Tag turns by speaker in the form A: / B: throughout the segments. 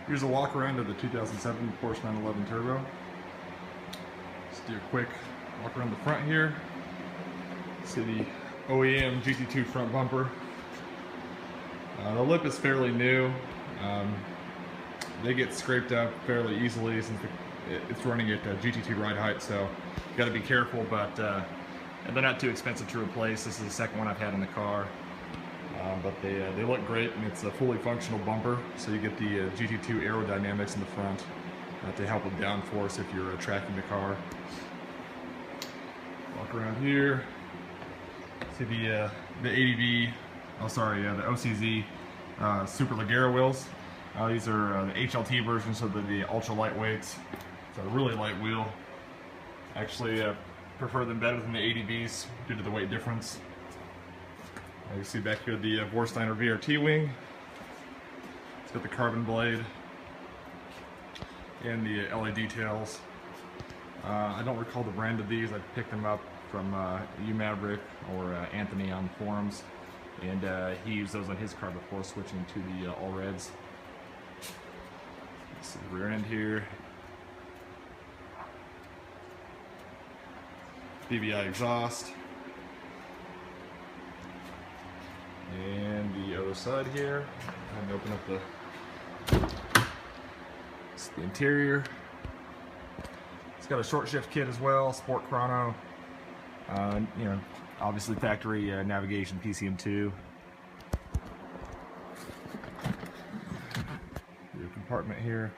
A: Here's a walk around of the 2007 Porsche 911 Turbo. Just do a quick walk around the front here. See the OEM GT2 front bumper. The lip is fairly new. They get scraped up fairly easily since it's running at GT2 ride height, so you got to be careful. But they're not too expensive to replace. This is the second one I've had in the car. But they look great, and it's a fully functional bumper, so you get the GT2 aerodynamics in the front to help with downforce if you're tracking the car. Walk around here, see the ADV, the OCZ Super Ligero wheels. These are the HLT versions, so they're the ultra lightweights. It's a really light wheel. Actually prefer them better than the ADVs due to the weight difference. You can see back here the Vorsteiner VRT wing. It's got the carbon blade and the LED details. I don't recall the brand of these. I picked them up from Maverick or Anthony on the forums, and he used those on his car before switching to the all reds. This is the rear end here. BBI exhaust. And the other side here, and open up the interior. It's got a short shift kit as well, sport chrono. You know, obviously factory navigation, PCM2. Your compartment here.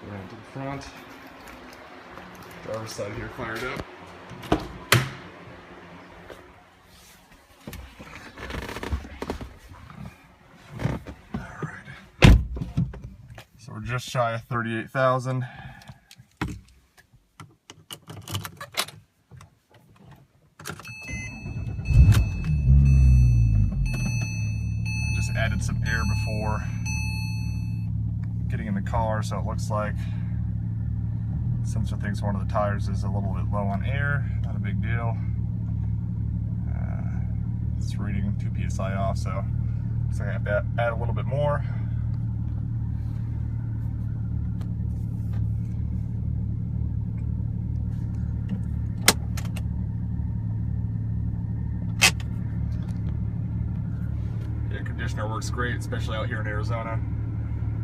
A: Around to the front. Driver's side here fired up. Alright. So we're just shy of 38,000. Just added some air before getting in the car, so it looks like sensor thinks one of the tires is a little bit low on air. Not a big deal. It's reading 2 psi off, so looks like I have to add a little bit more. Air conditioner works great, especially out here in Arizona.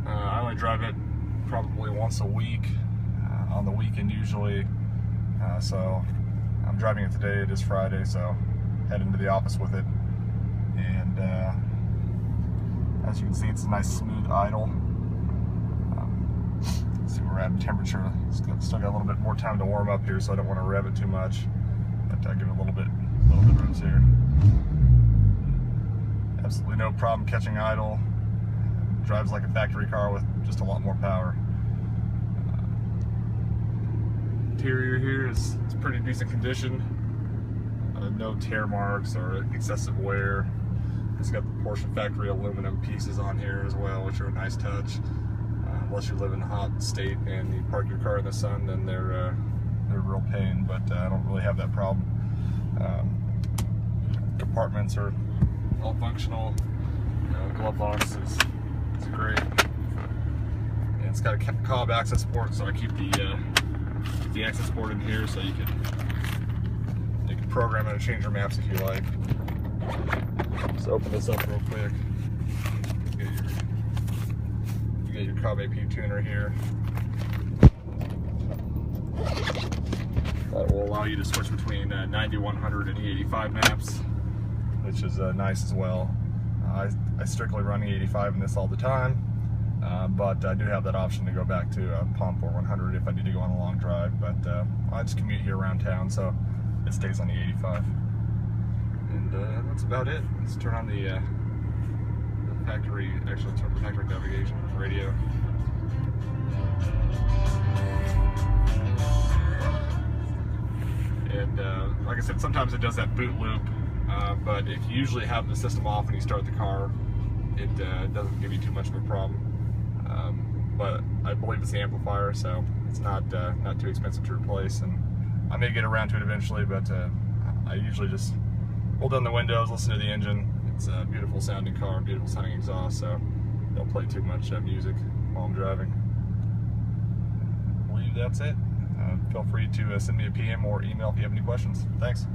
A: I only drive it probably once a week. On the weekend usually, so I'm driving it today. It is Friday, so head into the office with it, and as you can see, it's a nice smooth idle. See where we're at in temperature. Still got a little bit more time to warm up here, so I don't want to rev it too much, but give it a little bit room here. Absolutely no problem catching idle. Drives like a factory car with just a lot more power. Interior here is pretty decent condition. No tear marks or excessive wear. It's got the Porsche factory aluminum pieces on here as well, which are a nice touch. Unless you live in a hot state and you park your car in the sun, then they're a real pain. But I don't really have that problem. Compartments are all functional. Glove box is great. And it's got a cob access port, so I keep the access port in here, so you can program it and change your maps if you like. So open this up real quick. You get your Cobb AP tuner here. That will allow you to switch between 90, 100, and E85 maps, which is nice as well. I strictly run E85 in this all the time. But I do have that option to go back to pump or 100 if I need to go on a long drive. But I just commute here around town, so it stays on the 85. And that's about it. Let's turn on the factory navigation radio. And like I said, sometimes it does that boot loop, but if you usually have the system off when you start the car, it doesn't give you too much of a problem. But I believe it's the amplifier, so it's not too expensive to replace, and I may get around to it eventually, but I usually just roll down the windows, listen to the engine. It's a beautiful sounding car, beautiful sounding exhaust, so don't play too much music while I'm driving. I believe that's it. Feel free to send me a PM or email if you have any questions. Thanks.